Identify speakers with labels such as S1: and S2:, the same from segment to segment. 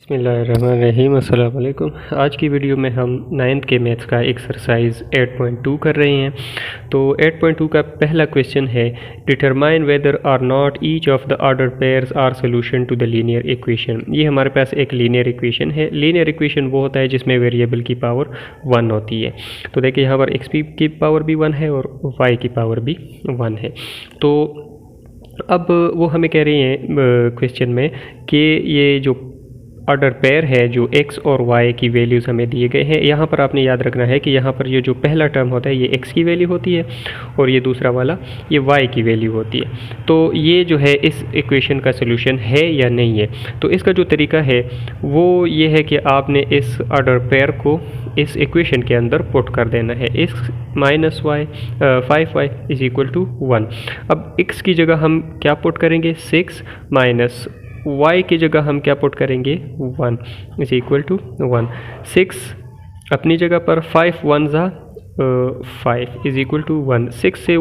S1: बिस्मिल्लाहिर्रहमानिर्रहीम। अस्सलाम वालेकुम। आज की वीडियो में हम 9th के मैथ्स का एक्सरसाइज 8.2 कर रहे हैं। तो 8.2 का पहला क्वेश्चन है, determine whether or not each of the order pairs are solution to the linear equation. ये हमारे पास एक लीनियर इक्वेशन है। लीनियर इक्वेशन वो होता है जिसमें वेरिएबल की पावर 1 होती है। तो देखिए यहाँ पर एक्स की पावर भी 1 है और वाई की पावर भी 1 है। तो अब वो हमें कह रही हैं क्वेश्चन में कि ये जो ऑर्डर पेयर है, जो x और y की वैल्यूज़ हमें दिए गए हैं। यहाँ पर आपने याद रखना है कि यहाँ पर ये जो पहला टर्म होता है ये x की वैल्यू होती है और ये दूसरा वाला ये y की वैल्यू होती है। तो ये जो है इस इक्वेशन का सोल्यूशन है या नहीं है। तो इसका जो तरीका है वो ये है कि आपने इस ऑर्डर पेयर को इस इक्वेशन के अंदर पुट कर देना है। x minus Y 5y is equal to 1। अब x की जगह हम क्या पुट करेंगे, 6 माइनस y की जगह हम क्या पुट करेंगे, 1 इज इक्वल टू 1। 6 अपनी जगह पर 5 1 ज़ा 5 इज इक्वल टू 1। 6 से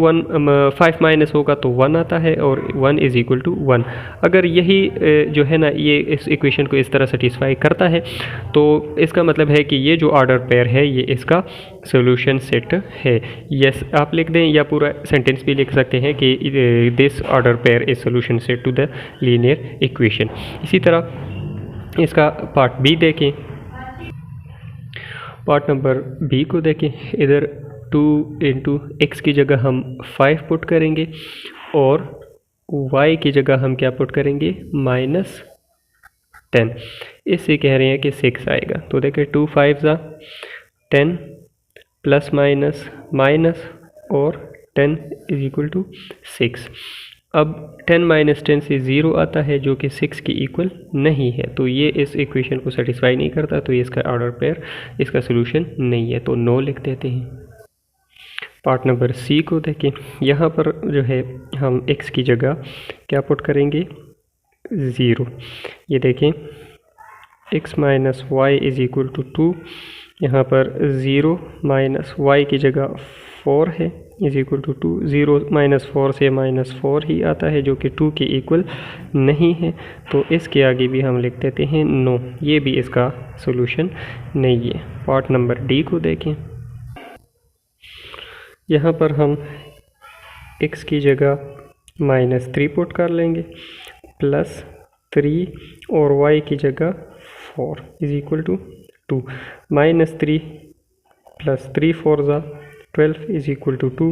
S1: 5 माइनस होगा तो 1 आता है और 1 इज इक्वल टू 1। अगर यही जो है ना ये इस इक्वेशन को इस तरह सेटिस्फाई करता है तो इसका मतलब है कि ये जो ऑर्डर पेयर है ये इसका सोल्यूशन सेट है। यस आप लिख दें या पूरा सेंटेंस भी लिख सकते हैं कि this order pair is solution set to the linear equation. इसी तरह इसका पार्ट बी देखें। पार्ट नंबर बी को देखें। इधर 2 इंटू एक्स की जगह हम 5 पुट करेंगे और y की जगह हम क्या पुट करेंगे, -10। इससे कह रहे हैं कि 6 आएगा। तो देखें 2 5 ज़ा 10 प्लस माइनस माइनस और 10 इज इक्वल टू 6। अब 10 माइनस 10 से 0 आता है जो कि 6 के इक्वल नहीं है। तो ये इस इक्वेशन को सेटिस्फाई नहीं करता, तो ये इसका ऑर्डर पेयर इसका सोल्यूशन नहीं है। तो नो लिख देते हैं। पार्ट नंबर सी को देखें। यहाँ पर जो है हम x की जगह क्या पुट करेंगे, 0। ये देखें x minus Y is equal to 2। यहाँ पर 0 माइनस वाई की जगह 4 है इज इक्वल टू 2। 0 माइनस 4 से -4 ही आता है जो कि 2 के इक्वल नहीं है। तो इसके आगे भी हम लिख देते हैं नो, ये भी इसका सोल्यूशन नहीं है। पार्ट नंबर डी को देखें। यहाँ पर हम x की जगह -3 पुट कर लेंगे प्लस 3 और y की जगह 4 इज इक्वल टू 2। -3 प्लस 3 4 ज़ा 12 इज इक्वल टू 2।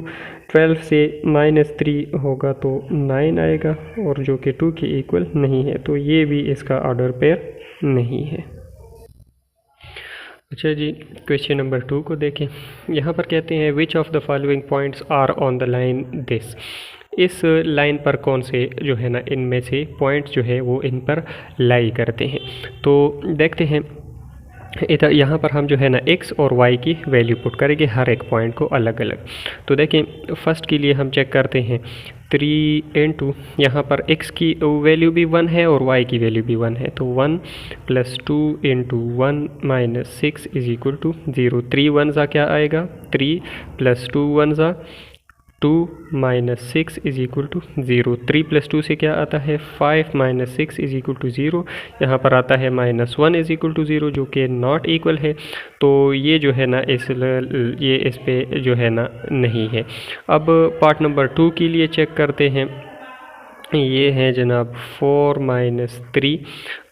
S1: 12 से -3 होगा तो 9 आएगा और जो कि 2 के इक्वल नहीं है। तो ये भी इसका ऑर्डर पेयर नहीं है। अच्छा जी, क्वेश्चन नंबर 2 को देखें। यहाँ पर कहते हैं which of the following points are on the line this. इस लाइन पर कौन से जो है ना इनमें से पॉइंट्स जो है वो इन पर लाई करते हैं। तो देखते हैं इधर यहाँ पर हम जो है ना x और y की वैल्यू पुट करेंगे हर एक पॉइंट को अलग अलग। तो देखें फर्स्ट के लिए हम चेक करते हैं 3 इंटू यहाँ पर x की वैल्यू भी 1 है और y की वैल्यू भी 1 है। तो 1 plus 2 into 1 minus 6 is equal to 0। 3 1 ज़ा क्या आएगा, 3 प्लस 2 1 ज़ा 2 minus 6 is equal to 0। 3 plus 2 से क्या आता है, 5 माइनस 6 इज इक्वल टू 0। यहाँ पर आता है -1 इज इक्वल टू 0 जो कि नॉट इक्वल है। तो ये जो है ना ये इस पे जो है ना नहीं है। अब पार्ट नंबर 2 के लिए चेक करते हैं। ये है जनाब 4 माइनस 3।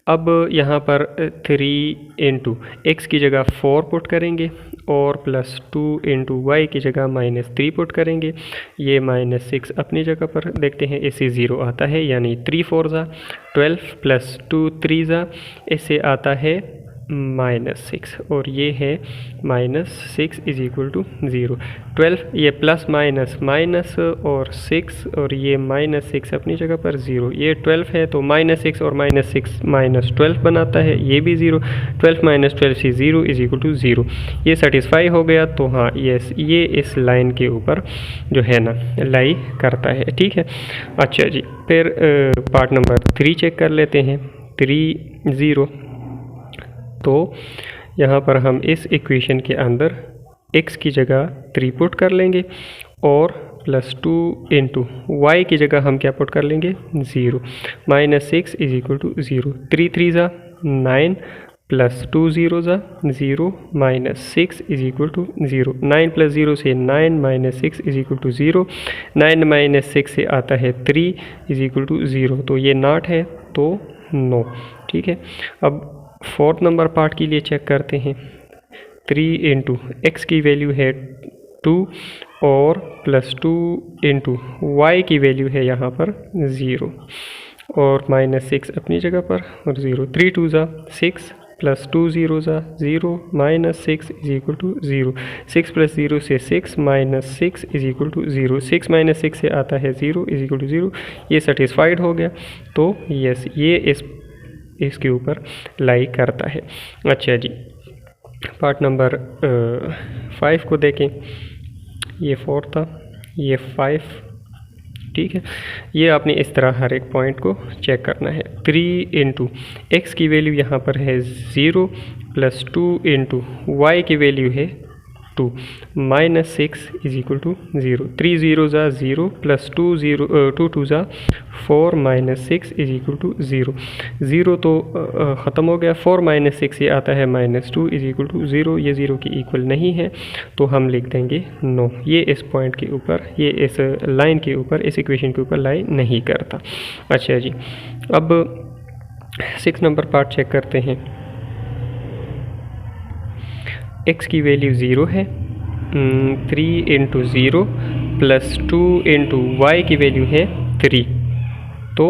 S1: अब यहाँ पर 3 इंटू एक्स की जगह 4 पुट करेंगे और प्लस 2 इंटू वाई की जगह -3 पुट करेंगे। ये -6 अपनी जगह पर देखते हैं, इससे 0 आता है यानी 3 4 ज़ा 12 प्लस 2 3 ज़ा इससे आता है -6 और ये है -6 इज इक्वल टू 0। 12 ये प्लस माइनस माइनस और 6 और ये -6 अपनी जगह पर 0। ये 12 है तो -6 और -6 -12 बनाता है, ये भी 0। 12 माइनस 12 से 0 इज इक्वल टू 0। ये सेटिस्फाई हो गया। तो हाँ यस ये इस लाइन के ऊपर जो है ना लाई करता है। ठीक है। अच्छा जी, फिर पार्ट नंबर 3 चेक कर लेते हैं। 3 0। तो यहाँ पर हम इस इक्वेशन के अंदर x की जगह 3 पुट कर लेंगे और प्लस 2 इंटू वाई की जगह हम क्या पुट कर लेंगे, 0। -6 इज इक्वल टू 0। 3 3 ज़ा 9 प्लस 2 ज़ीरो ज़ा 0 minus 6 is equal to 0। 9 plus 0 से 9 minus 6 is equal to 0। 9 minus 6 से आता है 3 इज इक्वल टू 0। तो ये नॉट है तो नो। ठीक है, अब फोर्थ नंबर पार्ट के लिए चेक करते हैं। 3 इंटू एक्स की वैल्यू है 2 और प्लस 2 इंटू वाई की वैल्यू है यहाँ पर 0 और माइनस 6 अपनी जगह पर और 0। 3 2 ज़ा 6 प्लस 2 ज़ीरो ज़ा 0 minus 6 is equal to 0। 6 plus 0 से 6 minus 6 is equal to 0। 6 minus 6 से आता है 0 इज इक्वल टू 0। ये सेटिस्फाइड हो गया तो यस ये इसके ऊपर लाई करता है। अच्छा जी, पार्ट नंबर 5 को देखें। ये 4 था, ये 5। ठीक है, ये आपने इस तरह हर एक पॉइंट को चेक करना है। 3 इंटू एक्स की वैल्यू यहाँ पर है 0 प्लस 2 इंटू वाई की वैल्यू है 2 minus 6 is equal to 0। 3 zero ज़ा 0 प्लस 2 2 ज़ा 4 माइनस 6 इज इक्वल टू 0। 0 तो ख़त्म हो गया। 4 माइनस 6 ये आता है माइनस 2 इज इक्वल टू 0। ये 0 की इक्वल नहीं है तो हम लिख देंगे नो। ये इस पॉइंट के ऊपर, ये इस लाइन के ऊपर, इस इक्वेशन के ऊपर लाई नहीं करता। अच्छा जी, अब 6 नंबर पार्ट चेक करते हैं। x की वैल्यू 0 है। 3 इंटू 0 प्लस 2 इंटू वाई की वैल्यू है 3 तो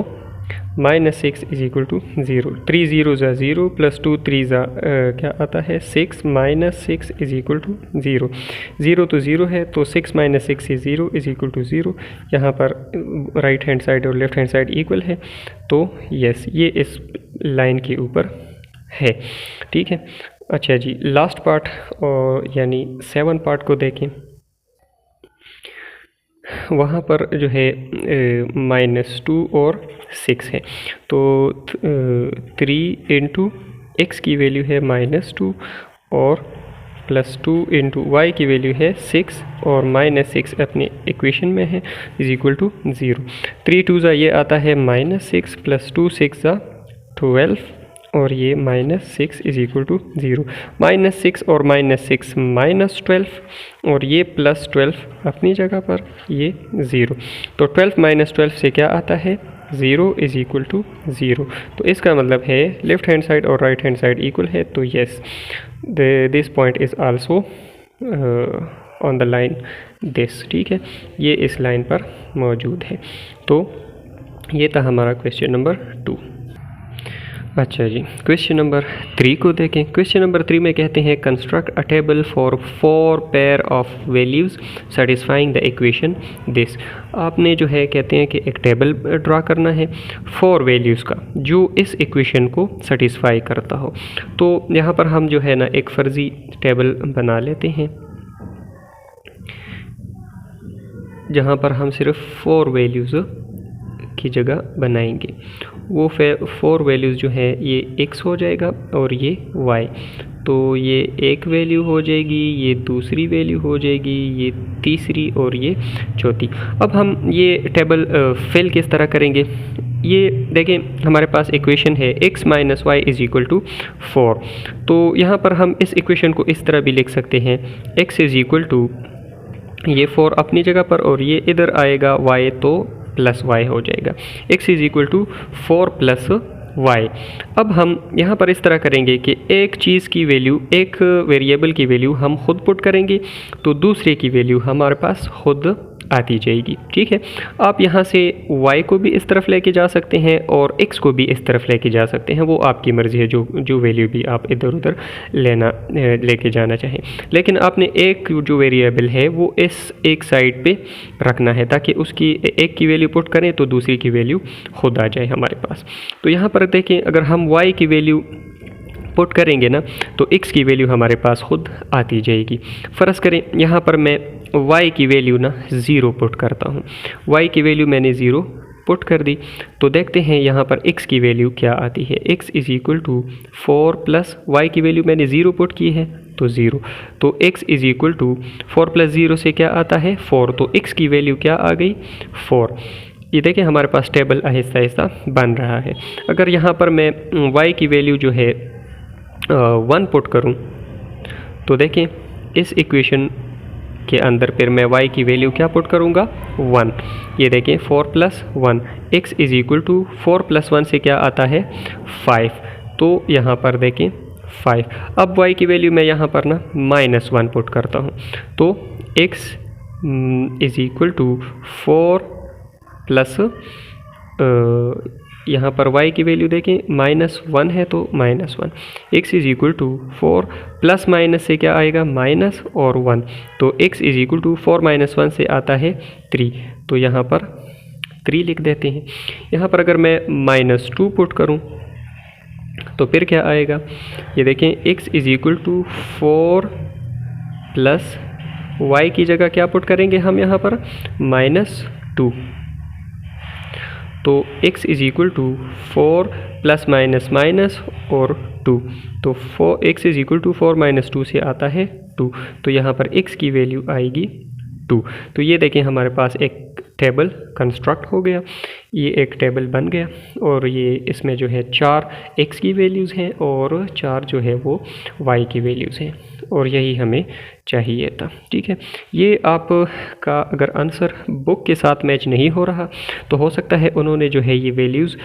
S1: minus 6 is equal to 0। 3 zero ज़ा 0 प्लस 2 3 ज़ा क्या आता है 6 माइनस 6 इज इक्वल टू 0। 0 तो 0 है तो 6 माइनस 6 से 0 इज इक्वल टू 0। यहाँ पर राइट हैंड साइड और लेफ्ट हैंड साइड इक्वल है तो यस ये इस लाइन के ऊपर है। ठीक है, अच्छा जी, लास्ट पार्ट और यानी 7 पार्ट को देखें। वहाँ पर जो है -2 और 6 है तो 3 इंटू एक्स की वैल्यू है -2 और प्लस 2 इंटू वाई की वैल्यू है 6 और माइनस 6 अपने इक्वेशन में है इज इक्वल टू 0। 3 2 ज़ा ये आता है -6 प्लस 2 6 ज़ा 12 और ये -6 इज इक्वल टू 0। -6 और -6 -12 और ये +12 अपनी जगह पर, ये 0। तो 12 - 12 से क्या आता है 0 इज इक्वल टू 0। तो इसका मतलब है लेफ्ट हैंड साइड और राइट हैंड साइड इक्वल है तो yes this point is also on the line this. ठीक है, ये इस लाइन पर मौजूद है। तो ये था हमारा क्वेश्चन नंबर 2। अच्छा जी, क्वेश्चन नंबर 3 को देखें। क्वेश्चन नंबर 3 में कहते हैं construct a table for 4 pair of values satisfying the equation this. आपने जो है कहते हैं कि एक टेबल ड्रा करना है 4 वैल्यूज़ का जो इस इक्वेशन को सेटिस्फाई करता हो। तो यहाँ पर हम जो है ना एक फ़र्ज़ी टेबल बना लेते हैं जहाँ पर हम सिर्फ 4 वैल्यूज़ की जगह बनाएंगे। वो 4 वैल्यूज़ जो है ये x हो जाएगा और ये y। तो ये एक वैल्यू हो जाएगी, ये दूसरी वैल्यू हो जाएगी, ये तीसरी और ये चौथी। अब हम ये टेबल फिल किस तरह करेंगे, ये देखें हमारे पास इक्वेशन है x minus Y is equal to 4। तो यहाँ पर हम इस इक्वेशन को इस तरह भी लिख सकते हैं x इज इक्वल टू ये 4 अपनी जगह पर और ये इधर आएगा y तो प्लस y हो जाएगा। x is equal to 4 plus y। अब हम यहाँ पर इस तरह करेंगे कि एक चीज़ की वैल्यू, एक वेरिएबल की वैल्यू हम खुद पुट करेंगे तो दूसरे की वैल्यू हमारे पास खुद आती जाएगी। ठीक है, आप यहाँ से y को भी इस तरफ लेके जा सकते हैं और x को भी इस तरफ लेके जा सकते हैं, वो आपकी मर्ज़ी है जो वैल्यू भी आप इधर उधर लेके जाना चाहें। लेकिन आपने एक जो वेरिएबल है वो इस एक साइड पे रखना है ताकि उसकी एक की वैल्यू पुट करें तो दूसरी की वैल्यू खुद आ जाए हमारे पास। तो यहाँ पर देखें अगर हम y की वैल्यू पुट करेंगे ना तो x की वैल्यू हमारे पास खुद आती जाएगी। फ़र्ज़ करें यहाँ पर मैं y की वैल्यू ना 0 पुट करता हूँ। y की वैल्यू मैंने 0 पुट कर दी तो देखते हैं यहाँ पर x की वैल्यू क्या आती है। x is equal to 4 plus y की वैल्यू मैंने 0 पुट की है तो 0। तो x is equal to 4 plus 0 से क्या आता है 4। तो x की वैल्यू क्या आ गई 4। ये देखिए हमारे पास टेबल आहिस्ता आहिस्ता बन रहा है। अगर यहाँ पर मैं y की वैल्यू जो है 1 पुट करूँ तो देखें इस इक्वेशन के अंदर फिर मैं y की वैल्यू क्या पुट करूँगा 1। ये देखें 4 + 1 x इज़ इक्वल टू 4 + 1 से क्या आता है 5। तो यहाँ पर देखें 5। अब y की वैल्यू मैं यहाँ पर ना -1 पुट करता हूँ तो x is equal to 4 plus यहाँ पर y की वैल्यू देखें -1 है तो -1। x is equal to 4 plus minus से क्या आएगा माइनस और 1। तो x इज़ इक्वल टू 4 - 1 से आता है 3। तो यहाँ पर 3 लिख देते हैं। यहाँ पर अगर मैं -2 पुट करूँ तो फिर क्या आएगा, ये देखें x is equal to 4 plus y की जगह क्या पुट करेंगे हम यहाँ पर -2। तो x is equal to 4 plus minus minus और 2। तो x इज़ इक्वल टू 4 - 2 से आता है 2। तो यहाँ पर x की वैल्यू आएगी 2। तो ये देखें हमारे पास एक टेबल कंस्ट्रक्ट हो गया, ये एक टेबल बन गया और ये इसमें जो है 4 x की वैल्यूज़ हैं और 4 जो है वो y की वैल्यूज़ हैं और यही हमें चाहिए था। ठीक है, ये आपका अगर आंसर बुक के साथ मैच नहीं हो रहा तो हो सकता है उन्होंने जो है ये वैल्यूज़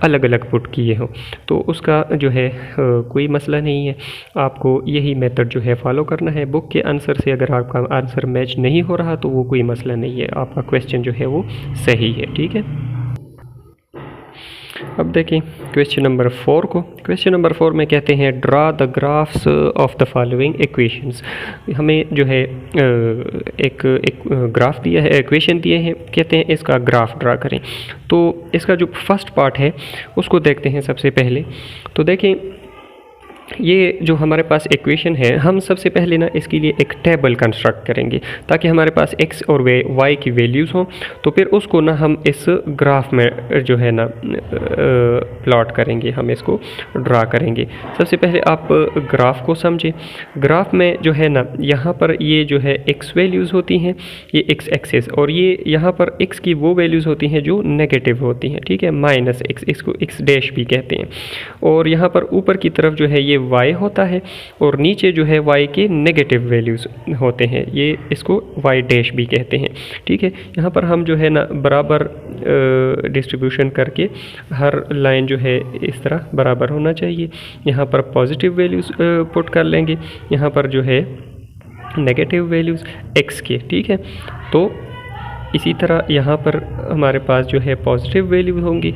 S1: अलग अलग पुट किए हो, तो उसका जो है कोई मसला नहीं है। आपको यही मेथड जो है फॉलो करना है। बुक के आंसर से अगर आपका आंसर मैच नहीं हो रहा तो वो कोई मसला नहीं है, आपका क्वेश्चन जो है वो सही है। ठीक है, अब देखें क्वेश्चन नंबर 4 को। क्वेश्चन नंबर 4 में कहते हैं draw the graphs of the following equations. हमें जो है एक ग्राफ दिया है, इक्वेशन दिए हैं, कहते हैं इसका ग्राफ ड्रा करें। तो इसका जो फर्स्ट पार्ट है उसको देखते हैं सबसे पहले। तो देखें ये जो हमारे पास इक्वेशन है, हम सबसे पहले ना इसके लिए एक टेबल कंस्ट्रक्ट करेंगे ताकि हमारे पास x और y की वैल्यूज़ हों। तो फिर उसको ना हम इस ग्राफ में जो है ना प्लॉट करेंगे, हम इसको ड्रा करेंगे। सबसे पहले आप ग्राफ को समझें। ग्राफ में जो है ना यहाँ पर ये जो है x वैल्यूज़ होती हैं, ये x एक्सिस, और ये यहाँ पर x की वो वैल्यूज़ होती हैं जो नेगेटिव होती हैं। ठीक है, -x, इसको x डैश भी कहते हैं। और यहाँ पर ऊपर की तरफ जो है ये y होता है और नीचे जो है y के नेगेटिव वैल्यूज़ होते हैं, ये इसको y डैश भी कहते हैं। ठीक है, यहाँ पर हम जो है ना बराबर डिस्ट्रीब्यूशन करके हर लाइन जो है इस तरह बराबर होना चाहिए। यहाँ पर पॉजिटिव वैल्यूज़ पुट कर लेंगे, यहाँ पर जो है नेगेटिव वैल्यूज़ x के। ठीक है, तो इसी तरह यहाँ पर हमारे पास जो है पॉजिटिव वैल्यू होंगी।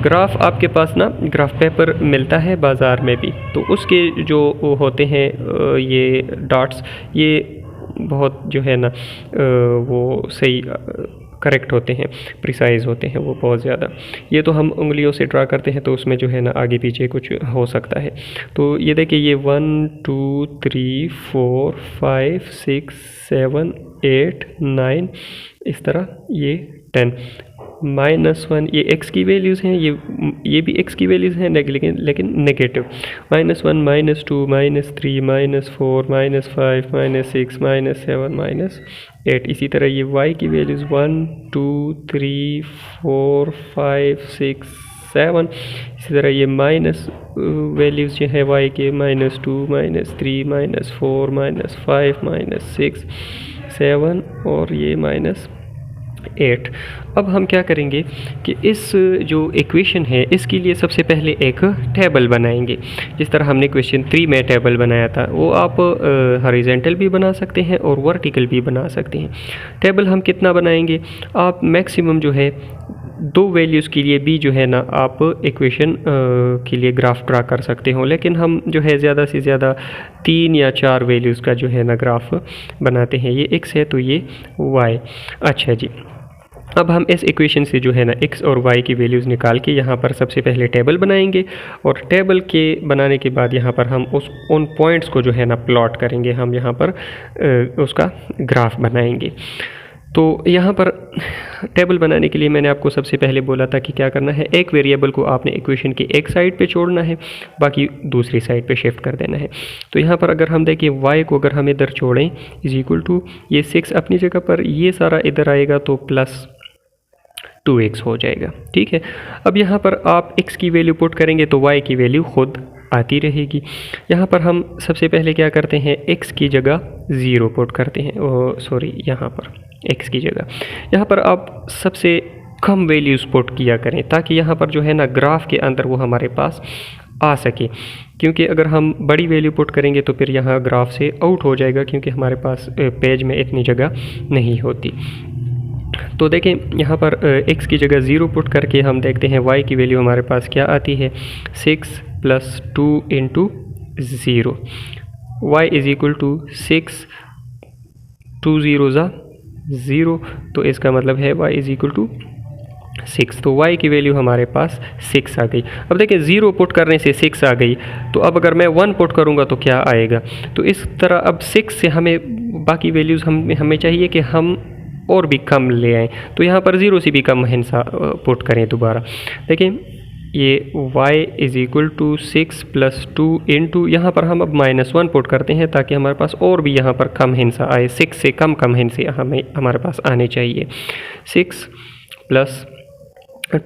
S1: ग्राफ आपके पास ना ग्राफ पेपर मिलता है बाज़ार में भी, तो उसके जो होते हैं ये डॉट्स, ये बहुत जो है ना वो सही करेक्ट होते हैं, प्रिसाइज़ होते हैं वो बहुत ज़्यादा। ये तो हम उंगलियों से ड्रा करते हैं तो उसमें जो है ना आगे पीछे कुछ हो सकता है। तो ये देखिए ये 1 2 3 4 5 6 7 8 9 इस तरह, ये 10 -1 ये x की वैल्यूज़ हैं, ये भी x की वैल्यूज़ हैं लेकिन नेगेटिव। -1 -2 -3 -4 -5 -6 -7 -8। इसी तरह ये y की वैल्यूज़ 1 2 3 4 5 6 7। इसी तरह ये माइनस वैल्यूज़ जो है y के -2 -3 -4 -5 -6 7 और ये -8। अब हम क्या करेंगे कि इस जो इक्वेशन है इसके लिए सबसे पहले एक टेबल बनाएंगे। जिस तरह हमने क्वेश्चन 3 में टेबल बनाया था वो आप हॉरिजॉन्टल भी बना सकते हैं और वर्टिकल भी बना सकते हैं। टेबल हम कितना बनाएंगे, आप मैक्सिमम जो है 2 वैल्यूज़ के लिए भी जो है ना आप इक्वेशन के लिए ग्राफ ड्रा कर सकते हो, लेकिन हम जो है ज़्यादा से ज़्यादा 3 या 4 वैल्यूज़ का जो है ना ग्राफ बनाते हैं। ये x है तो ये y। अच्छा जी, अब हम इस इक्वेशन से जो है ना x और y की वैल्यूज़ निकाल के यहाँ पर सबसे पहले टेबल बनाएंगे और टेबल के बनाने के बाद यहाँ पर हम उन पॉइंट्स को जो है ना प्लॉट करेंगे, हम यहाँ पर उसका ग्राफ बनाएंगे। तो यहाँ पर टेबल बनाने के लिए मैंने आपको सबसे पहले बोला था कि क्या करना है, एक वेरिएबल को आपने इक्वेशन के एक साइड पे छोड़ना है, बाकी दूसरी साइड पे शिफ्ट कर देना है। तो यहाँ पर अगर हम देखें y को अगर हम इधर छोड़ें इज़ इक्वल टू ये 6 अपनी जगह पर, ये सारा इधर आएगा तो 2x हो जाएगा। ठीक है, अब यहाँ पर आप x की वैल्यू पुट करेंगे तो y की वैल्यू खुद आती रहेगी। यहाँ पर हम सबसे पहले क्या करते हैं, x की जगह 0 पुट करते हैं, सॉरी यहाँ पर x की जगह, यहाँ पर आप सबसे कम वैल्यूज़ पुट किया करें ताकि यहाँ पर जो है ना ग्राफ के अंदर वो हमारे पास आ सके, क्योंकि अगर हम बड़ी वैल्यू पुट करेंगे तो फिर यहाँ ग्राफ से आउट हो जाएगा, क्योंकि हमारे पास पेज में इतनी जगह नहीं होती। तो देखें यहाँ पर x की जगह 0 पुट करके हम देखते हैं y की वैल्यू हमारे पास क्या आती है, 6 + 2 × 0, y = 6, 2 0 0, तो इसका मतलब है y = 6, तो y की वैल्यू हमारे पास 6 आ गई। अब देखिए 0 पुट करने से 6 आ गई, तो अब अगर मैं 1 पुट करूँगा तो क्या आएगा, तो इस तरह अब 6 से हमें बाकी वैल्यूज़ हमें चाहिए कि हम और भी कम ले आएँ, तो यहाँ पर 0 से भी कम हिस्सा पुट करें दोबारा। देखिए ये y = 6 + 2 × यहाँ पर हम अब -1 पुट करते हैं ताकि हमारे पास और भी यहाँ पर कम हिस्सा आए, 6 से कम हिस्से हमारे पास आने चाहिए। 6 +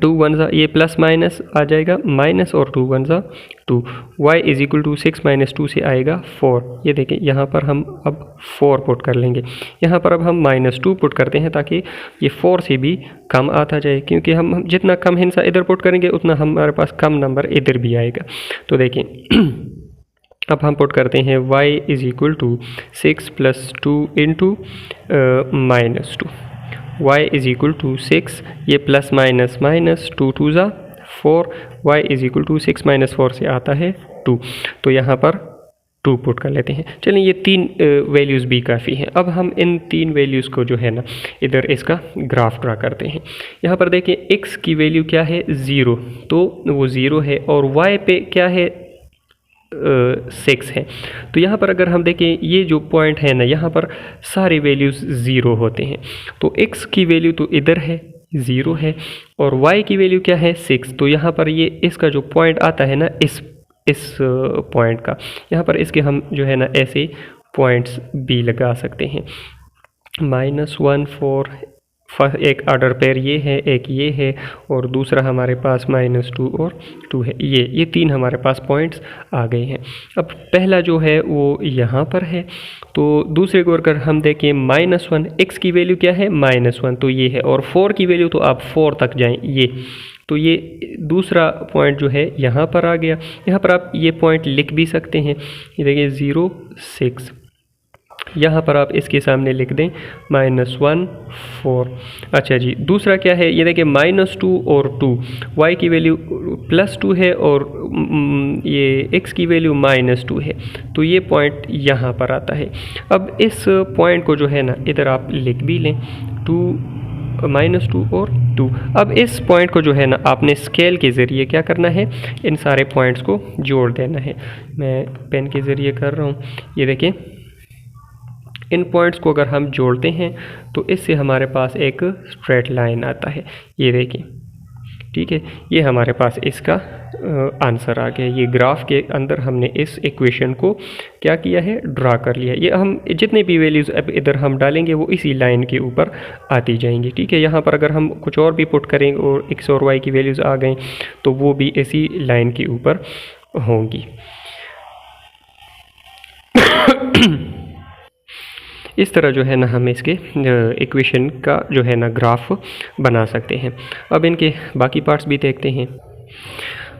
S1: 2 1 ये प्लस माइनस आ जाएगा, माइनस और 2 1 2, y = 6 - 2 से आएगा 4। ये देखें यहाँ पर हम अब 4 पुट कर लेंगे, यहाँ पर अब हम -2 पुट करते हैं ताकि ये 4 से भी कम आता जाए, क्योंकि हम जितना कम हिस्सा इधर पुट करेंगे उतना हमारे पास कम नंबर इधर भी आएगा। तो देखें अब हम पुट करते हैं y = 6 + 2 × -2, y = 6, ये प्लस माइनस माइनस 2 2 4, y = 6 - 4 से आता है 2, तो यहाँ पर 2 पुट कर लेते हैं। चलिए ये 3 वैल्यूज़ भी काफ़ी हैं। अब हम इन 3 वैल्यूज़ को जो है ना इधर इसका ग्राफ ड्रा करते हैं। यहाँ पर देखें x की वैल्यू क्या है, 0, तो वो 0 है, और y पे क्या है, 6 है। तो यहाँ पर अगर हम देखें ये जो पॉइंट है ना, यहाँ पर सारे वैल्यूज़ 0 होते हैं, तो x की वैल्यू तो इधर है 0 है, और y की वैल्यू क्या है 6, तो यहाँ पर ये इसका जो पॉइंट आता है ना इस पॉइंट का, यहाँ पर इसके हम जो है ना ऐसे पॉइंट्स भी लगा सकते हैं। -1 4, एक ऑर्डर पेयर ये है, एक ये है, और दूसरा हमारे पास -2 और 2 है, ये 3 हमारे पास पॉइंट्स आ गए हैं। अब पहला जो है वो यहाँ पर है, तो दूसरे को अगर हम देखें -1, x की वैल्यू क्या है -1, तो ये है, और 4 की वैल्यू तो आप 4 तक जाएं, ये तो ये दूसरा पॉइंट जो है यहाँ पर आ गया। यहाँ पर आप ये पॉइंट लिख भी सकते हैं, ये देखिए 0 6, यहाँ पर आप इसके सामने लिख दें -1 4। अच्छा जी, दूसरा क्या है, ये देखिए -2 और 2, y की वैल्यू +2 है और ये x की वैल्यू -2 है, तो ये पॉइंट यहाँ पर आता है। अब इस पॉइंट को जो है ना इधर आप लिख भी लें, -2 और 2। अब इस पॉइंट को जो है ना आपने स्केल के ज़रिए क्या करना है, इन सारे पॉइंट्स को जोड़ देना है। मैं पेन के ज़रिए कर रहा हूँ, ये देखें इन पॉइंट्स को अगर हम जोड़ते हैं तो इससे हमारे पास एक स्ट्रेट लाइन आता है, ये देखिए, ठीक है, ये हमारे पास इसका आंसर आ गया। ये ग्राफ के अंदर हमने इस इक्वेशन को क्या किया है, ड्रा कर लिया। ये हम जितने भी वैल्यूज़ अब इधर हम डालेंगे वो इसी लाइन के ऊपर आती जाएंगी, ठीक है। यहाँ पर अगर हम कुछ और भी पुट करेंगे और x और y की वैल्यूज़ आ गई तो वो भी इसी लाइन के ऊपर होंगी। इस तरह जो है ना हम इसके इक्वेशन का जो है ना ग्राफ बना सकते हैं। अब इनके बाकी पार्ट्स भी देखते हैं।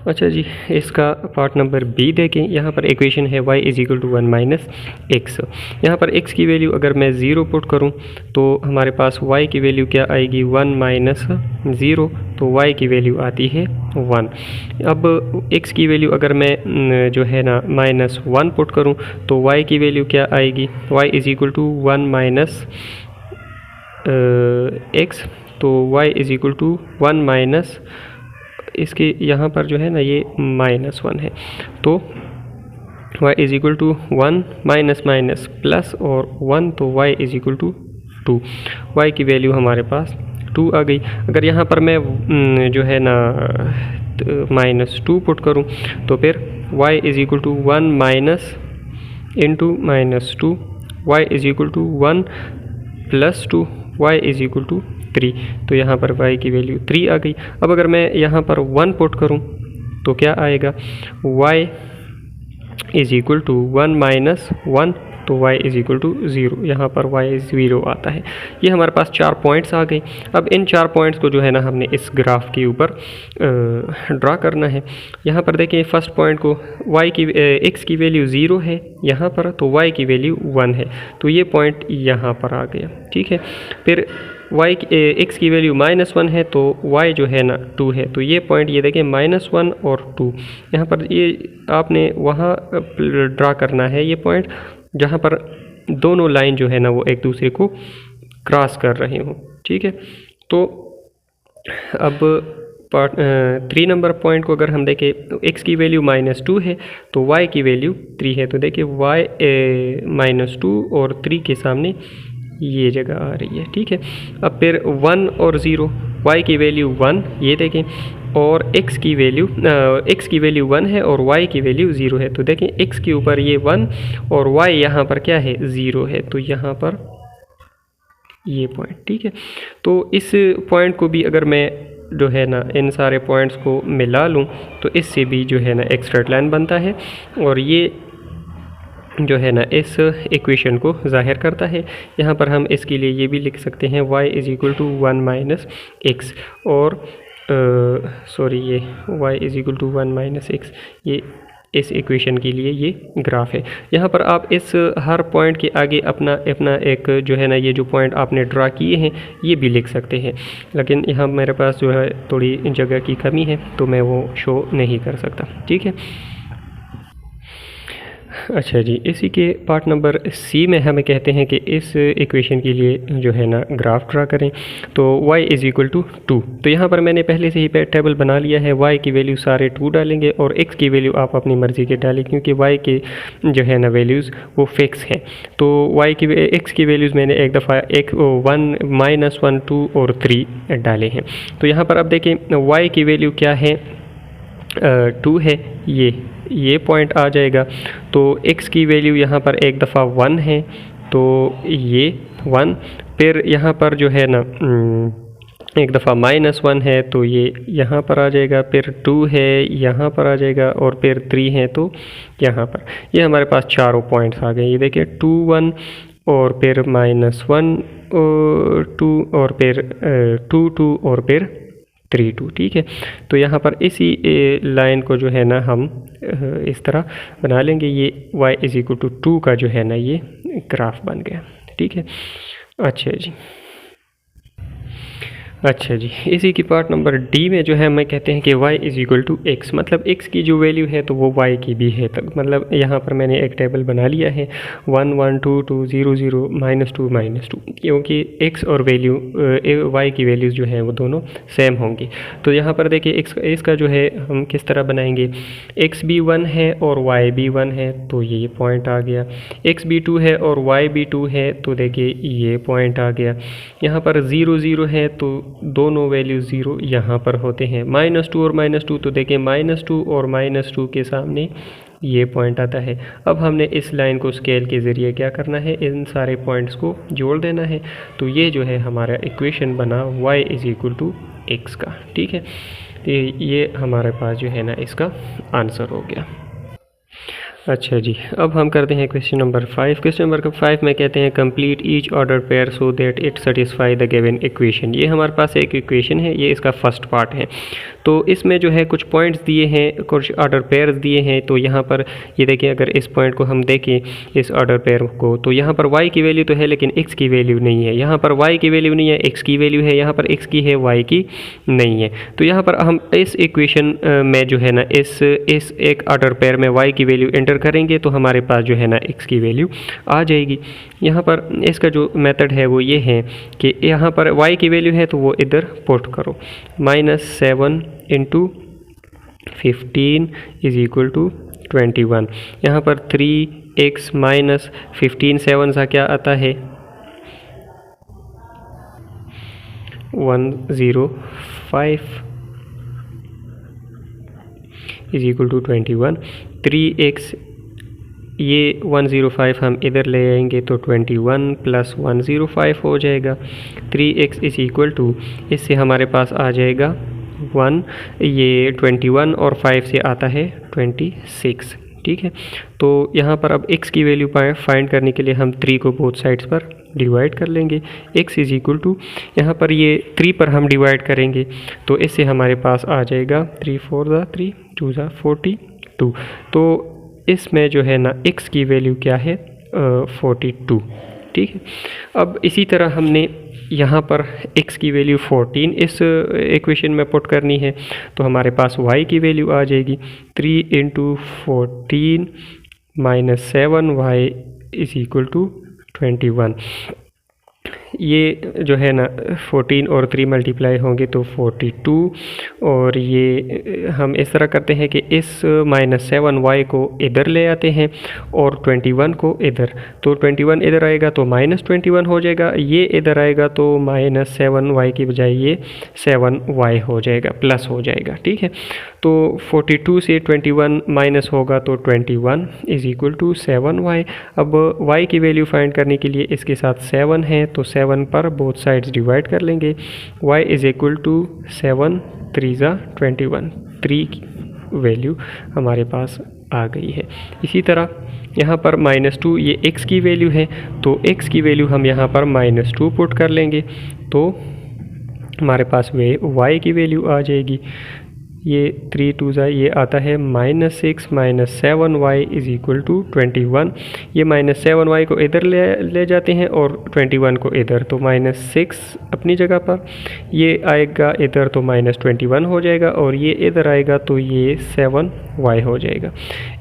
S1: अच्छा जी, इसका पार्ट नंबर बी देखें। यहाँ पर इक्वेशन है y = 1 - x। यहाँ पर x की वैल्यू अगर मैं 0 पुट करूँ तो हमारे पास y की वैल्यू क्या आएगी, 1 - 0, तो y की वैल्यू आती है 1। अब x की वैल्यू अगर मैं जो है ना -1 पुट करूँ तो y की वैल्यू क्या आएगी, y = 1 - x, तो y = 1 इसके यहाँ पर जो है ना ये -1 है, तो y = 1 माइनस प्लस और 1, तो y = 2। y की वैल्यू हमारे पास 2 आ गई। अगर यहाँ पर मैं जो है ना -2 पुट करूँ तो फिर y = 1 minus into -2, y = 1 + 2, y = 3, तो यहाँ पर y की वैल्यू 3 आ गई। अब अगर मैं यहाँ पर 1 पुट करूँ तो क्या आएगा, y is equal to 1 minus 1, तो y इज़ इक्वल टू 0, यहाँ पर y 0 आता है। ये हमारे पास 4 पॉइंट्स आ गए। अब इन 4 पॉइंट्स को जो है ना हमने इस ग्राफ के ऊपर ड्रा करना है। यहाँ पर देखें फर्स्ट पॉइंट को x की वैल्यू 0 है यहाँ पर, तो y की वैल्यू 1 है, तो ये पॉइंट यहाँ पर आ गया, ठीक है। फिर x की वैल्यू -1 है तो y जो है ना 2 है, तो ये पॉइंट ये देखें -1 और 2, यहाँ पर ये आपने वहाँ ड्रा करना है ये पॉइंट जहाँ पर दोनों लाइन जो है ना वो एक दूसरे को क्रॉस कर रहे हों, ठीक है। तो अब 3 नंबर पॉइंट को अगर हम देखें तो x की वैल्यू -2 है तो y की वैल्यू 3 है, तो देखिए y -2 और 3 के सामने ये जगह आ रही है, ठीक है। अब फिर 1 और 0, y की वैल्यू 1 ये देखें, और x की वैल्यू 1 है और y की वैल्यू 0 है, तो देखें x के ऊपर ये 1 और y यहाँ पर क्या है 0 है, तो यहाँ पर ये पॉइंट, ठीक है। तो इस पॉइंट को भी अगर मैं जो है ना इन सारे पॉइंट्स को मिला लूँ तो इससे भी जो है ना एक स्ट्रेट लाइन बनता है, और ये जो है ना इस इक्वेशन को ज़ाहिर करता है। यहाँ पर हम इसके लिए ये भी लिख सकते हैं y is equal to 1 minus x, और ये y is equal to 1 minus x, ये इस इक्वेशन के लिए ये ग्राफ है। यहाँ पर आप इस हर पॉइंट के आगे अपना एक जो है ना ये जो पॉइंट आपने ड्रा किए हैं ये भी लिख सकते हैं, लेकिन यहाँ मेरे पास जो है थोड़ी जगह की कमी है तो मैं वो शो नहीं कर सकता, ठीक है। अच्छा जी, इसी के पार्ट नंबर सी में हमें कहते हैं कि इस इक्वेशन के लिए जो है ना ग्राफ ड्रा करें, तो y इज़ इक्वल टू 2। तो यहाँ पर मैंने पहले से ही टेबल बना लिया है, y की वैल्यू सारे 2 डालेंगे और x की वैल्यू आप अपनी मर्ज़ी के डालें, क्योंकि y के जो है ना वैल्यूज़ वो फिक्स हैं। तो x की वैल्यूज़ मैंने एक दफ़ा 1 -1 2 और 3 डाले हैं। तो यहाँ पर अब देखें y की वैल्यू क्या है, 2 है, ये पॉइंट आ जाएगा। तो x की वैल्यू यहाँ पर एक दफ़ा 1 है, तो ये 1, फिर यहाँ पर जो है ना एक दफ़ा -1 है तो ये यहाँ पर आ जाएगा, फिर 2 है यहाँ पर आ जाएगा, और फिर 3 है तो यहाँ पर। ये हमारे पास चारों पॉइंट्स आ गए, ये देखिए 2 1 और फिर -1 2 और फिर 2 2 और फिर 3 2, ठीक है। तो यहाँ पर इसी लाइन को जो है ना हम इस तरह बना लेंगे, ये y इज़ इक्वल टू 2 का जो है ना ये ग्राफ बन गया, ठीक है। अच्छा जी, इसी की पार्ट नंबर डी में जो है मैं कहते हैं कि y is equal to x, मतलब x की जो वैल्यू है तो वो y की भी है। तक मतलब यहाँ पर मैंने एक टेबल बना लिया है 1 1 2 2 0 0 -2 -2, क्योंकि x और वैल्यू y की वैल्यूज़ जो हैं वो दोनों सेम होंगी। तो यहाँ पर देखिए इसका जो है हम किस तरह बनाएंगे, x भी 1 है और y भी 1 है, तो ये पॉइंट आ गया। x भी 2 है और y भी 2 है, तो देखिए ये पॉइंट आ गया। यहाँ पर 0 0 है तो दोनों वैल्यू 0 यहाँ पर होते हैं। -2 और -2, तो देखें -2 और -2 के सामने ये पॉइंट आता है। अब हमने इस लाइन को स्केल के ज़रिए क्या करना है, इन सारे पॉइंट्स को जोड़ देना है। तो ये जो है हमारा इक्वेशन बना y is equal to x का, ठीक है। तो ये हमारे पास जो है ना इसका आंसर हो गया। अच्छा जी, अब हम करते हैं क्वेश्चन नंबर 5। क्वेश्चन नंबर 5 में कहते हैं complete each order pair so that it satisfy the given equation. ये हमारे पास एक इक्वेशन है, ये इसका फर्स्ट पार्ट है। तो इसमें जो है कुछ पॉइंट्स दिए हैं, कुछ ऑर्डर पेयर्स दिए हैं। तो यहाँ पर ये देखिए, अगर इस पॉइंट को हम देखें इस ऑर्डर पेयर को, तो यहाँ पर y की वैल्यू तो है लेकिन x की वैल्यू नहीं है। यहाँ पर y की वैल्यू नहीं है, x की वैल्यू है, यहाँ पर x की है, y की नहीं है। तो यहाँ पर हम इस इक्वेशन में जो है ना इस एक ऑर्डर पेयर में y की वैल्यू एंटर करेंगे तो हमारे पास जो है ना x की वैल्यू आ जाएगी। यहाँ पर इसका जो मेथड है वो ये है कि यहाँ पर y की वैल्यू है तो वो इधर पुट करो, -7 × 15 इज़ इक्वल टू 21। यहाँ पर 3x -15 7 सा क्या आता है 105 इज़ इक्वल टू 21। 3x ये 105 हम इधर ले आएंगे तो 21 प्लस 105 हो जाएगा। 3x इज़ इक्वल टू, इससे हमारे पास आ जाएगा 1, ये 21 और 5 से आता है 26। ठीक है, तो यहाँ पर अब x की वैल्यू फाइंड करने के लिए हम 3 को बोथ साइड्स पर डिवाइड कर लेंगे। x इज़ इक्वल टू, यहाँ पर ये 3 पर हम डिवाइड करेंगे तो इससे हमारे पास आ जाएगा 3 4 ज़ा 3 2 ज़ा 42। तो इसमें जो है ना x की वैल्यू क्या है 42। ठीक है, अब इसी तरह हमने यहाँ पर x की वैल्यू 14 इस इक्वेशन में पुट करनी है, तो हमारे पास y की वैल्यू आ जाएगी 3 into 14 minus 7y is equal to 21। ये जो है ना 14 और 3 मल्टीप्लाई होंगे तो 42, और ये हम इस तरह करते हैं कि इस -7y को इधर ले आते हैं और 21 को इधर, तो 21 इधर आएगा तो -21 हो जाएगा, ये इधर आएगा तो -7y की बजाय ये 7y हो जाएगा, प्लस हो जाएगा। ठीक है, तो 42 से 21 माइनस होगा तो 21 इज़ इक्वल टू 7y। अब y की वैल्यू फाइंड करने के लिए इसके साथ 7 है तो 7 पर बोथ साइड्स डिवाइड कर लेंगे। y इज़ इक्वल टू 7 3 ज़ा 21, 3 की वैल्यू हमारे पास आ गई है। इसी तरह यहाँ पर -2 ये x की वैल्यू है, तो x की वैल्यू हम यहाँ पर -2 पुट कर लेंगे तो हमारे पास वे y की वैल्यू आ जाएगी। ये 3 2 ज़ा ये आता है -6 minus 7y is equal to 21। ये -7y को इधर ले जाते हैं और 21 को इधर, तो -6 अपनी जगह पर, ये आएगा इधर तो -21 हो जाएगा, और ये इधर आएगा तो ये 7y हो जाएगा।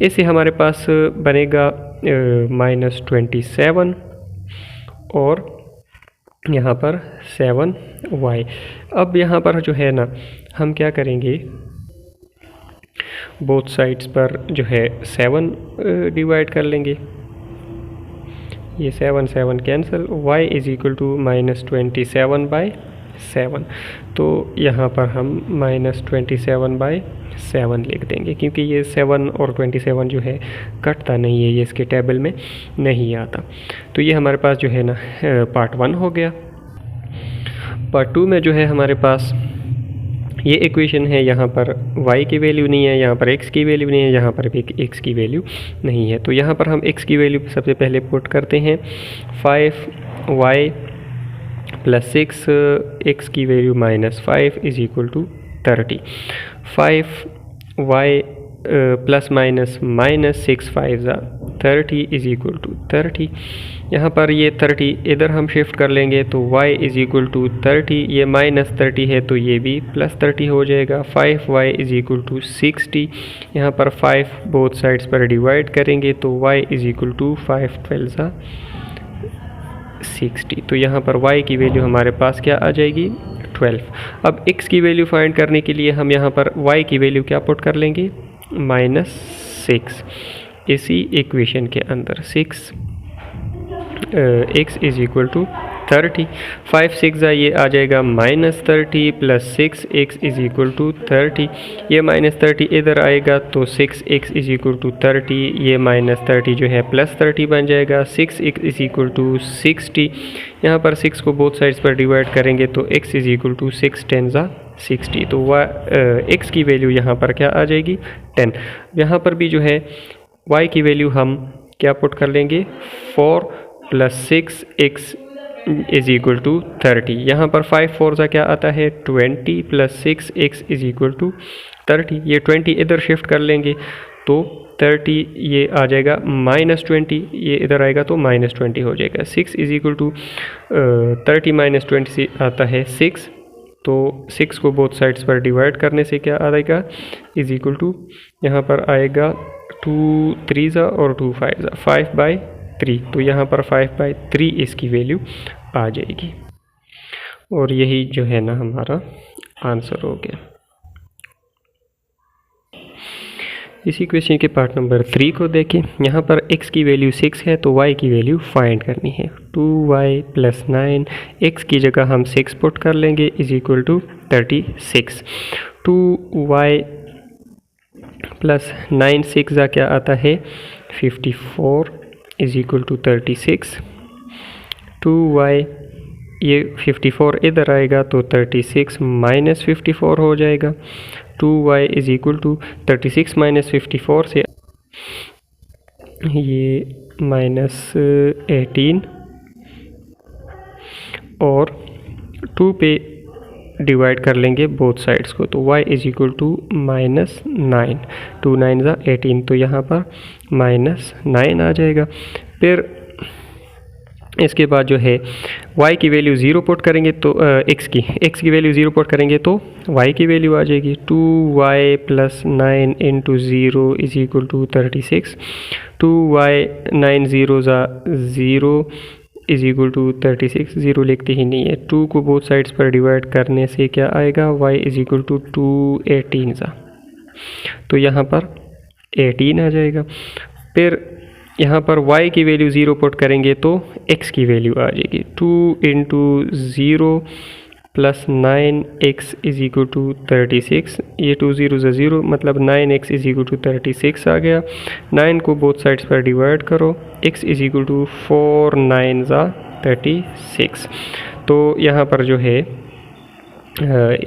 S1: इससे हमारे पास बनेगा -27 और यहाँ पर 7y। अब यहाँ पर जो है ना हम क्या करेंगे, बोथ साइड्स पर जो है 7 डिवाइड कर लेंगे, ये 7 7 cancel, y is equal to -27/7। तो यहाँ पर हम -27/7 लिख देंगे, क्योंकि ये 7 और 27 जो है कटता नहीं है, ये इसके टेबल में नहीं आता। तो ये हमारे पास जो है ना पार्ट 1 हो गया। पार्ट 2 में जो है हमारे पास ये इक्वेशन है, यहाँ पर y की वैल्यू नहीं है, यहाँ पर x की वैल्यू नहीं है, यहाँ पर भी x की वैल्यू नहीं है। तो यहाँ पर हम x की वैल्यू सबसे पहले पुट करते हैं, 5y प्लस 6 x की value -5 is equal to 30। 5y plus minus -6 5 ज़ा 30 इज़ इक्वल टू 30। यहाँ पर ये 30 इधर हम शिफ्ट कर लेंगे तो y इज़ इक्वल टू 30, ये -30 है तो ये भी +30 हो जाएगा। 5y इज़ इक्वल टू 60, यहाँ पर 5 बोथ साइड्स पर डिवाइड करेंगे तो y इज़ इक्वल टू 5 12 ज़ा 60। तो यहाँ पर y की वैल्यू हमारे पास क्या आ जाएगी 12। अब x की वैल्यू फाइंड करने के लिए हम यहाँ पर y की वैल्यू क्या पुट कर लेंगे -6 इसी इक्वेशन के अंदर। 6 x इज़ इक्वल टू 30, 5 6 ज़ा ये आ जाएगा -30 plus 6 x is equal to 30, ये -30 इधर आएगा तो 6 x इज़ इक्वल टू 30, ये -30 जो है +30 बन जाएगा। 6 x इज़ इक्वल टू 60, यहाँ पर 6 को बोथ साइड्स पर डिवाइड करेंगे तो x इज़ इक्वल टू 6 10 ज़ा 60। तो x की वैल्यू यहाँ पर क्या आ जाएगी 10। यहाँ पर भी जो है y की वैल्यू हम क्या पुट कर लेंगे 4 plus 6 x is equal to 30। यहाँ पर 5 4 ज़ा क्या आता है 20 plus 6 x is equal to 30, ये 20 इधर शिफ्ट कर लेंगे तो 30 ये आ जाएगा -20, ये इधर आएगा तो -20 हो जाएगा। 6 इज़ इक्वल टू 30 -20 से आता है 6, तो 6 को बोथ साइड्स पर डिवाइड करने से क्या आएगा इज़ इक्वल टू, यहाँ पर आएगा 2 3 ज़ा और 2 5 ज़ा 5/3, तो यहाँ पर 5/3 इसकी वैल्यू आ जाएगी, और यही जो है ना हमारा आंसर हो गया। इसी क्वेश्चन के पार्ट नंबर 3 को देखें। यहाँ पर x की वैल्यू 6 है तो y की वैल्यू फाइंड करनी है। 2y प्लस 9, x की जगह हम 6 पुट कर लेंगे is equal to 36। 2y plus 9 6 क्या आता है 54 इज़ इक्वल टू 36, 2y, ये 54 इधर आएगा तो 36 माइनस 54 हो जाएगा। 2y is equal to 36 minus 54 से ये माइनस 18 और 2 पे डिवाइड कर लेंगे बोथ साइड्स को, तो y is equal to minus 9, 2 9 ज़ा 18, तो यहाँ पर माइनस 9 आ जाएगा। फिर इसके बाद जो है y की वैल्यू 0 पुट करेंगे तो x की वैल्यू 0 पुट करेंगे तो y की वैल्यू आ जाएगी 2y plus 9 into 0 is equal to 36, 2y 9 0 ज़ा 0 इज़ इक्वल टू 36, 0 लिखते ही नहीं है, 2 को बोथ साइड्स पर डिवाइड करने से क्या आएगा, y इज़ इक्वल टू 2 18 ज़ा, तो यहाँ पर 18 आ जाएगा। फिर यहाँ पर y की वैल्यू 0 पुट करेंगे तो x की वैल्यू आ जाएगी 2 into 0 plus 9x is equal to 36, ये 2 0 ज़ा 0 मतलब 9x इज़ इक्वल टू 36 आ गया। 9 को बोथ साइड्स पर डिवाइड करो, x इज़ इक्वल टू 4 9 ज़ा 36, तो यहाँ पर जो है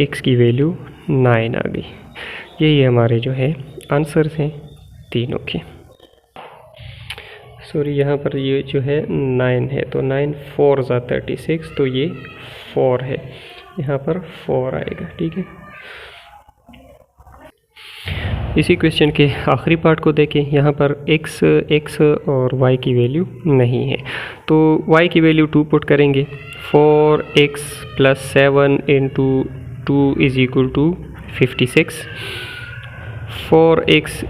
S1: x की वैल्यू 9 आ गई। यही हमारे जो है आंसर्स हैं तीनों के। सॉरी, यहाँ पर ये जो है 9 है तो 9 4 ज़ा 36, तो ये 4 है, यहाँ पर 4 आएगा। ठीक है, इसी क्वेश्चन के आखिरी पार्ट को देखें। यहाँ पर x और y की वैल्यू नहीं है, तो y की वैल्यू 2 पुट करेंगे, 4x plus 7 into 2 is equal to 56, 4x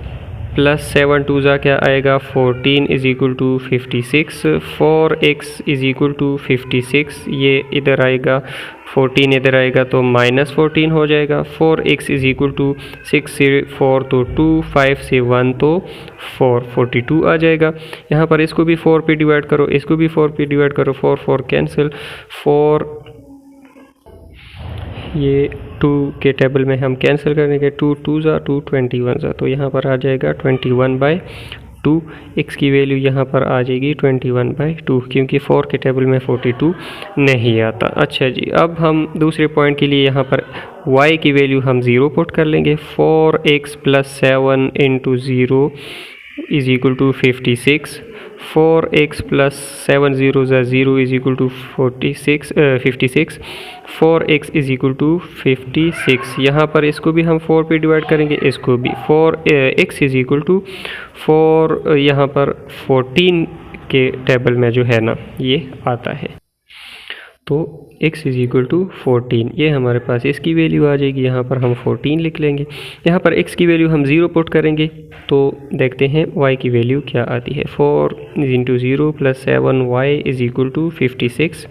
S1: plus 7 2 ज़ा क्या आएगा 14 is equal to 56, 4x is equal to 56, ये इधर आएगा 14 इधर आएगा तो माइनस 14 हो जाएगा। 4x इज़ इक्वल टू 6 से 4 तो 2, 5 से 1 तो 4, 42 आ जाएगा। यहाँ पर इसको भी 4 पे डिवाइड करो, इसको भी 4 पे डिवाइड करो, 4 4 कैंसिल, 4 ये 2 के टेबल में हम कैंसिल करेंगे, 2 2 ज़ा 2 21 ज़ा, तो यहाँ पर आ जाएगा 21/2। x की वैल्यू यहाँ पर आ जाएगी 21/2, क्योंकि 4 के टेबल में 42 नहीं आता। अच्छा जी, अब हम दूसरे पॉइंट के लिए यहाँ पर y की वैल्यू हम 0 पुट कर लेंगे, 4x plus 7 into 0 is equal to 56, 4x plus 7 0 ज़ा 0 is equal to 56, 4x is equal to 56। यहाँ पर इसको भी हम 4 पे डिवाइड करेंगे, इसको भी 4x इज़ इक्वल टू 4, यहाँ पर 14 के टेबल में जो है ना ये आता है, तो x इज़ इक्वल टू 14, ये हमारे पास इसकी वैल्यू आ जाएगी। यहाँ पर हम 14 लिख लेंगे। यहाँ पर x की वैल्यू हम 0 पुट करेंगे तो देखते हैं y की वैल्यू क्या आती है। 4 into 0 plus 7y is equal to 56,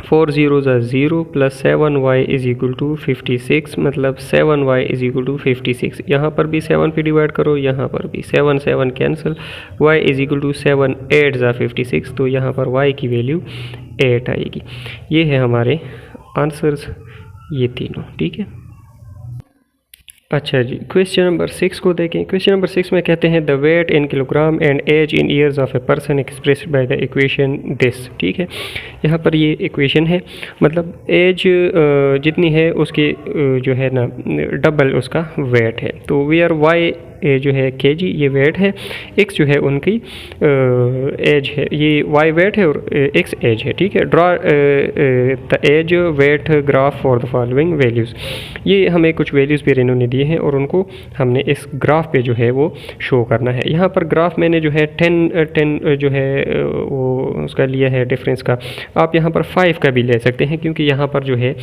S1: 4 0 ज़ा 0 plus 7y is equal to 56, मतलब 7y इज़ इक्वल टू 56। यहाँ पर भी 7 पे डिवाइड करो, यहाँ पर भी 7 7 cancel, y is equal to 7 8 ज़ा 56, तो यहाँ पर y की वैल्यू 8 आएगी। ये है हमारे आंसर्स, ये तीनों। ठीक है, अच्छा जी, क्वेश्चन नंबर 6 को देखें। क्वेश्चन नंबर 6 में कहते हैं the weight in kilogram and age in years of a person expressed by the equation this. ठीक है, यहाँ पर ये इक्वेशन है, मतलब एज जितनी है उसके जो है ना डबल उसका वेट है, तो वेयर वाई जो है kg ये वेट है, x जो है उनकी एज है, ये y वेट है और x एज है। ठीक है, draw the age weight graph for the following values. ये हमें कुछ वैल्यूज़ भी इन्होंने दिए हैं और उनको हमने इस ग्राफ पे जो है वो शो करना है। यहाँ पर ग्राफ मैंने जो है 10 जो है वो उसका लिया है डिफरेंस का, आप यहाँ पर 5 का भी ले सकते हैं, क्योंकि यहाँ पर जो है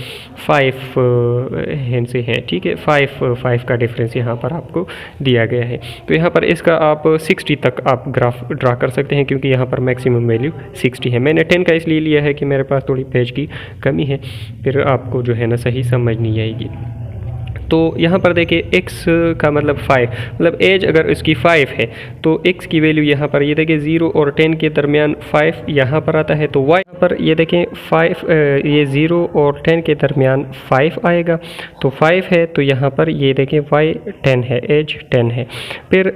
S1: 5 हैंड से है। ठीक है, 5 का डिफरेंस यहाँ पर आपको दिया गया है, तो यहाँ पर इसका आप 60 तक आप ग्राफ ड्रा कर सकते हैं, क्योंकि यहाँ पर मैक्सिमम वैल्यू 60 है। मैंने 10 का इसलिए लिया है कि मेरे पास थोड़ी पेज की कमी है, फिर आपको जो है ना सही समझ नहीं आएगी। तो यहाँ पर देखिए x का मतलब 5, मतलब एज अगर इसकी 5 है तो x की वैल्यू यहाँ पर ये देखिए 0 और 10 के दरमियान 5 यहाँ पर आता है, तो y यहाँ पर ये देखें 5 ये 0 और 10 के दरमियान 5 आएगा, तो 5 है तो यहाँ पर ये देखें y 10 है, एज 10 है। फिर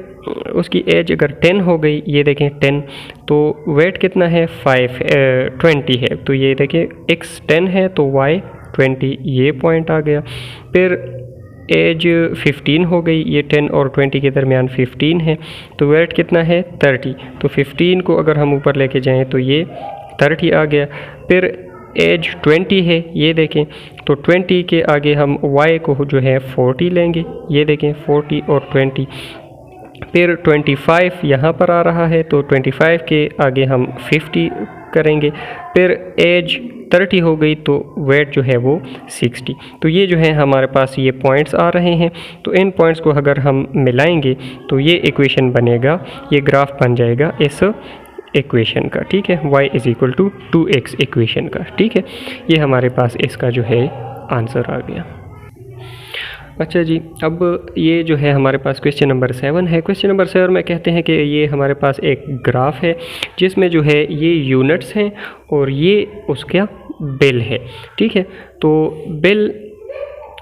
S1: उसकी एज अगर 10 हो गई, ये देखें 10, तो वेट कितना है 20 है, तो ये देखें x 10 है तो y 20, ये पॉइंट आ गया। फिर एज 15 हो गई, ये 10 और 20 के दरमियान 15 है, तो वेट कितना है 30, तो 15 को अगर हम ऊपर लेके जाएं तो ये 30 आ गया। फिर एज 20 है, ये देखें, तो 20 के आगे हम y को जो है 40 लेंगे, ये देखें 40 और 20। फिर 25 यहाँ पर आ रहा है, तो 25 के आगे हम 50 करेंगे। फिर एज 30 हो गई तो वेट जो है वो 60। तो ये जो है हमारे पास ये पॉइंट्स आ रहे हैं। तो इन पॉइंट्स को अगर हम मिलाएंगे तो ये इक्वेशन बनेगा, ये ग्राफ बन जाएगा इस इक्वेशन का, ठीक है, y = 2x इक्वेशन का, ठीक है। ये हमारे पास इसका जो है आंसर आ गया। अच्छा जी, अब ये जो है हमारे पास क्वेश्चन नंबर 7 है। क्वेश्चन नंबर 7 में कहते हैं कि ये हमारे पास एक ग्राफ है जिसमें जो है ये यूनिट्स हैं और ये उसका बिल है, ठीक है। तो बिल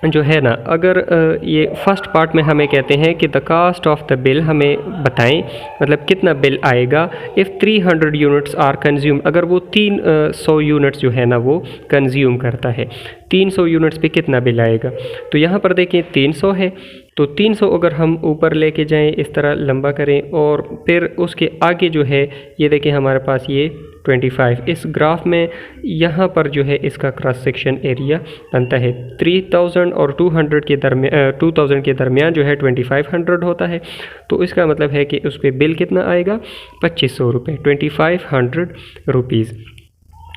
S1: जो है ना, अगर ये फर्स्ट पार्ट में हमें कहते हैं कि the cost of the bill हमें बताएं, मतलब कितना बिल आएगा इफ़ 300 यूनिट्स आर कंज्यूम, अगर वो 300 यूनिट्स जो है ना वो कंज्यूम करता है, 300 यूनिट्स पे कितना बिल आएगा। तो यहाँ पर देखें 300 है, तो 300 अगर हम ऊपर लेके जाएं, इस तरह लंबा करें और फिर उसके आगे जो है ये देखें हमारे पास ये 25, इस ग्राफ में यहाँ पर जो है इसका क्रॉस सेक्शन एरिया बनता है 3000 और 2000 के दरमियान जो है 2500 होता है। तो इसका मतलब है कि उस पर बिल कितना आएगा 2500 रुपये, 2500 रुपीज़।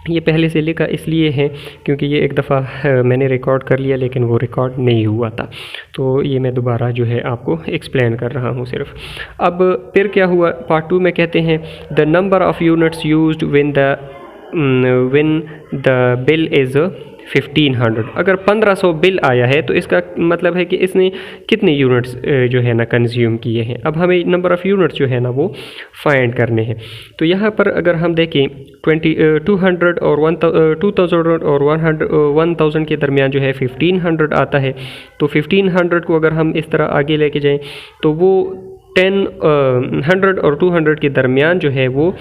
S1: ये पहले से लिखा इसलिए है क्योंकि ये एक दफ़ा मैंने रिकॉर्ड कर लिया लेकिन वो रिकॉर्ड नहीं हुआ था, तो ये मैं दोबारा जो है आपको एक्सप्लेन कर रहा हूँ सिर्फ। अब फिर क्या हुआ, पार्ट 2 में कहते हैं the number of units used when the bill is 1500। अगर 1500 बिल आया है तो इसका मतलब है कि इसने कितने यूनिट्स जो है ना कंज्यूम किए हैं। अब हमें नंबर ऑफ़ यूनिट्स जो है ना वो फाइंड करने हैं। तो यहाँ पर अगर हम देखें 200 और 2000 और 1000 के दरमियान जो है 1500 आता है। तो 1500 को अगर हम इस तरह आगे लेके जाएं तो वो 100 और 200 के दरमियान जो है वो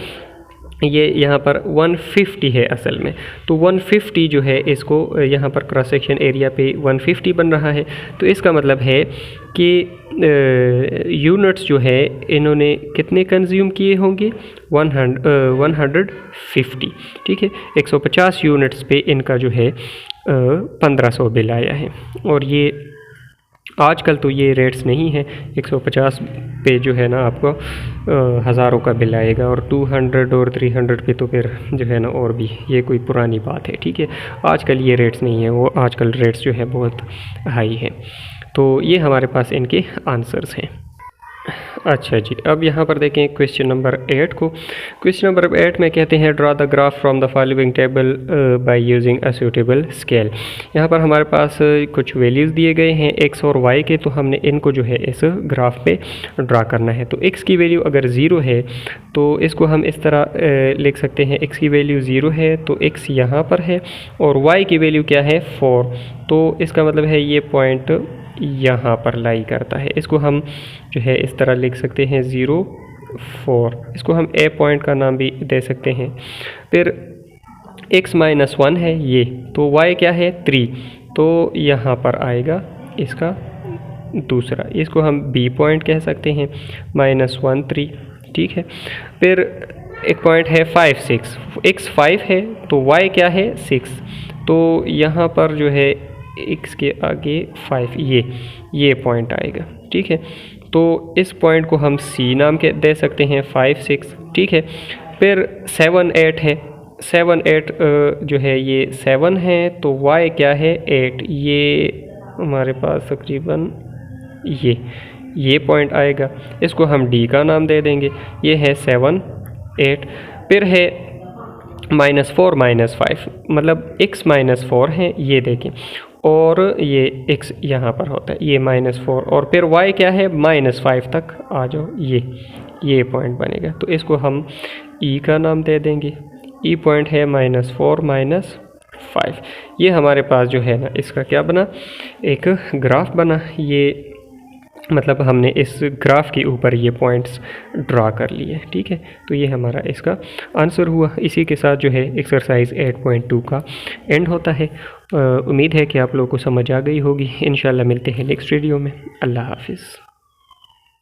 S1: ये यहाँ पर 150 है असल में। तो 150 जो है इसको यहाँ पर क्रॉस सेक्शन एरिया पे 150 बन रहा है। तो इसका मतलब है कि यूनिट्स जो है इन्होंने कितने कंज्यूम किए होंगे 150, ठीक है। 150 यूनिट्स पे इनका जो है 1500 बिल आया है। और ये आजकल तो ये रेट्स नहीं है, 150 पे जो है ना आपको हज़ारों का बिल आएगा और 200 और 300 पे तो फिर जो है ना और भी ये कोई पुरानी बात है, ठीक है। आजकल ये रेट्स नहीं है, वो आजकल रेट्स जो है बहुत हाई है। तो ये हमारे पास इनके आंसर्स हैं। अच्छा जी, अब यहाँ पर देखें क्वेश्चन नंबर 8 को। क्वेश्चन नंबर 8 में कहते हैं draw the graph from the following table by using a suitable scale. यहाँ पर हमारे पास कुछ वैल्यूज़ दिए गए हैं x और y के, तो हमने इनको जो है इस ग्राफ पे ड्रा करना है। तो x की वैल्यू अगर 0 है तो इसको हम इस तरह लिख सकते हैं, x की वैल्यू 0 है तो x यहाँ पर है और y की वैल्यू क्या है 4। तो इसका मतलब है ये पॉइंट यहाँ पर लाई करता है। इसको हम जो है इस तरह लिख सकते हैं 0, 4। इसको हम a पॉइंट का नाम भी दे सकते हैं। फिर x - 1 है ये, तो y क्या है 3, तो यहाँ पर आएगा इसका दूसरा, इसको हम b पॉइंट कह सकते हैं, -1, 3, ठीक है। फिर एक पॉइंट है 5, 6, x 5 है तो y क्या है 6, तो यहाँ पर जो है x के आगे 5, ये पॉइंट आएगा, ठीक है। तो इस पॉइंट को हम c नाम के दे सकते हैं, 5, 6, ठीक है। फिर 7, 8 है, 7, 8 जो है ये 7 है तो y क्या है 8, ये हमारे पास तकरीबन ये पॉइंट आएगा। इसको हम d का नाम दे देंगे, ये है 7, 8। फिर है -4, -5, मतलब x -4 है, ये देखें, और ये x यहाँ पर होता है, ये -4, और फिर y क्या है -5 तक आ जाओ, ये पॉइंट बनेगा। तो इसको हम e का नाम दे देंगे, e पॉइंट है -4, -5। ये हमारे पास जो है ना इसका क्या बना, एक ग्राफ बना। ये मतलब हमने इस ग्राफ के ऊपर ये पॉइंट्स ड्रा कर लिए। ठीक है, तो ये हमारा इसका आंसर हुआ। इसी के साथ जो है एक्सरसाइज 8.2 का एंड होता है। उम्मीद है कि आप लोगों को समझ आ गई होगी। इंशाल्लाह मिलते हैं नेक्स्ट वीडियो में। अल्लाह हाफिज़।